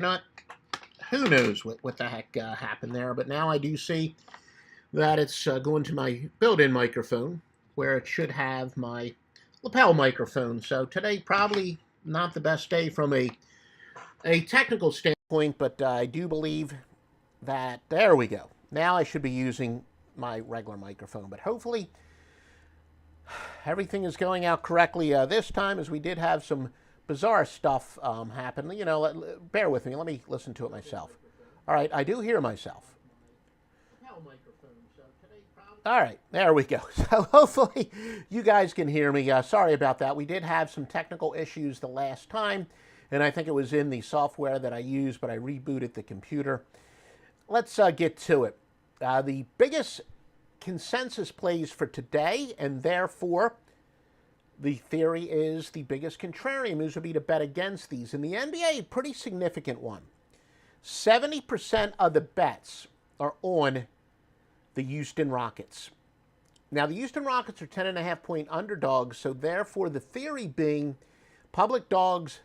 Not who knows what the heck happened there, but now I do see that it's going to my built-in microphone where it should have my lapel microphone. So today probably not the best day from a technical standpoint, but I do believe that there we go. Now I should be using my regular microphone, but hopefully everything is going out correctly this time, as we did have some bizarre stuff happen. You know, bear with me. Let me listen to it myself. All right, I do hear myself. All right, there we go. So hopefully you guys can hear me. Sorry about that. We did have some technical issues the last time, and I think it was in the software that I used, but I rebooted the computer. Let's get to it. The biggest consensus plays for today, and therefore the theory is the biggest contrarian moves would be to bet against these. In the NBA, pretty significant one. 70% of the bets are on the Houston Rockets. Now, the Houston Rockets are 10.5-point underdogs, so therefore the theory being public dogs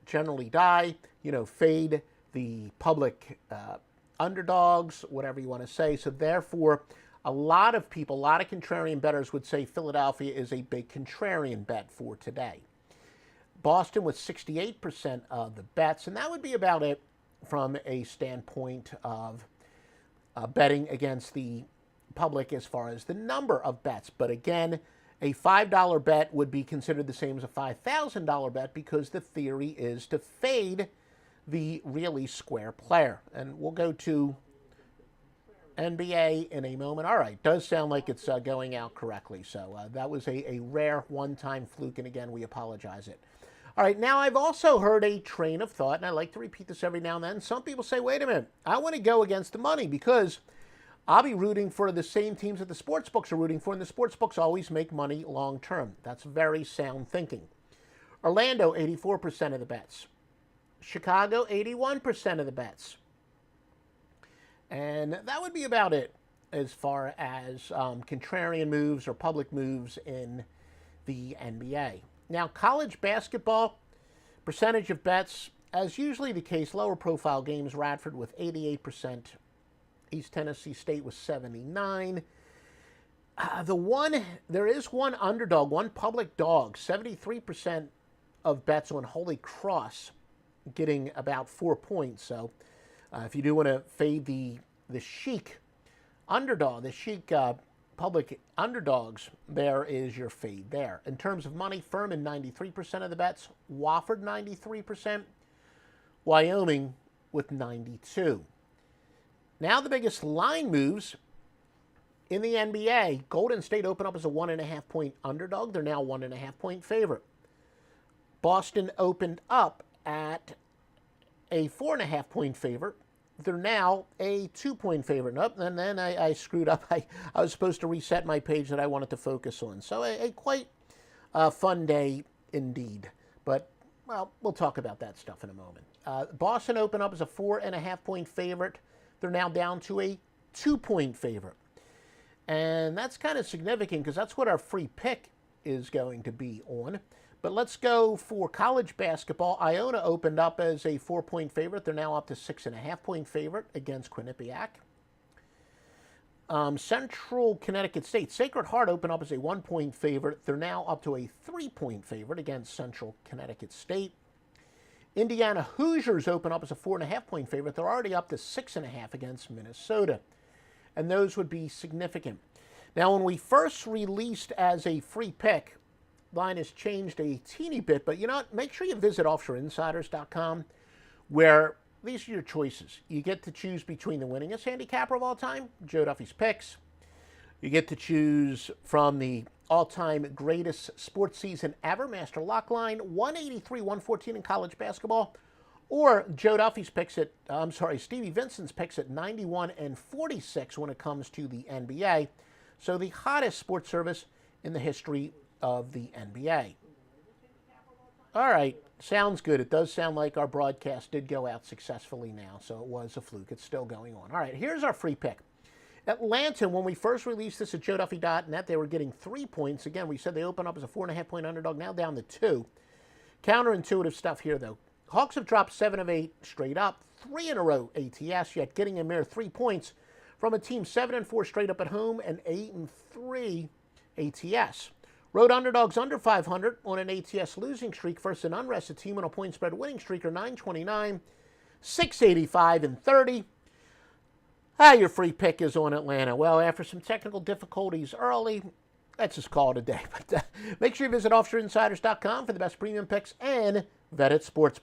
generally die, fade the public underdogs, whatever you want to say. So therefore, a lot of people, a lot of contrarian bettors would say Philadelphia is a big contrarian bet for today. Boston with 68% of the bets, and that would be about it from a standpoint of betting against the public as far as the number of bets. But again, a $5 bet would be considered the same as a $5,000 bet because the theory is to fade the really square player. And we'll go to NBA in a moment. All right, does sound like it's going out correctly. So that was a rare one-time fluke, and again, we apologize it. All right, now I've also heard a train of thought, and I like to repeat this every now and then. Some people say, wait a minute, I want to go against the money because I'll be rooting for the same teams that the sports books are rooting for, and the sports books always make money long term. That's very sound thinking. Orlando, 84% of the bets. Chicago, 81% of the bets. And that would be about it as far as contrarian moves or public moves in the NBA. Now, college basketball, percentage of bets, as usually the case, lower profile games, Radford with 88%, East Tennessee State with 79%. There is one underdog, one public dog, 73% of bets on Holy Cross, getting about 4 points. So if you do want to fade the chic underdog, the chic public underdogs, there is your fade there. In terms of money, Furman 93% of the bets, Wofford 93%, Wyoming with 92%. Now the biggest line moves in the NBA. Golden State opened up as a 1.5-point underdog. They're now 1.5-point favorite. Boston opened up at a 4.5-point favorite. They're now a 2-point favorite. Nope, and then I screwed up. I was supposed to reset my page that I wanted to focus on. So a quite fun day indeed. But, well, we'll talk about that stuff in a moment. Boston opened up as a 4.5-point favorite. They're now down to a 2-point favorite. And that's kind of significant because that's what our free pick is going to be on. But let's go for college basketball. Iona opened up as a 4-point favorite. They're now up to 6.5-point favorite against Quinnipiac. Central Connecticut State. Sacred Heart opened up as a 1-point favorite. They're now up to a 3-point favorite against Central Connecticut State. Indiana Hoosiers open up as a 4.5-point favorite. They're already up to 6.5 against Minnesota. And those would be significant. Now, when we first released as a free pick, line has changed a teeny bit, but make sure you visit offshoreinsiders.com, where these are your choices. You get to choose between the winningest handicapper of all time, Joe Duffy's picks. You get to choose from the all-time greatest sports season ever, Master Lock Line, 183-114 in college basketball, or Joe Duffy's picks at, Stevie Vincent's picks at 91-46 when it comes to the NBA. So the hottest sports service in the history of the NBA. All right, sounds good. It does sound like our broadcast did go out successfully now, so it was a fluke. It's still going on. All right, here's our free pick. Atlanta, when we first released this at joeduffy.net, they were getting 3 points. Again, we said they opened up as a 4.5-point underdog, now down to 2. Counterintuitive stuff here, though. Hawks have dropped 7 of 8 straight up, 3 in a row ATS, yet getting a mere 3 points from a team 7-4 straight up at home and 8-3 ATS. Road underdogs under 500 on an ATS losing streak versus an unrested team on a point spread winning streak are 929, 685, and 30. Your free pick is on Atlanta. Well, after some technical difficulties early, let's just call it a day. But make sure you visit OffshoreInsiders.com for the best premium picks and vetted sportsbook.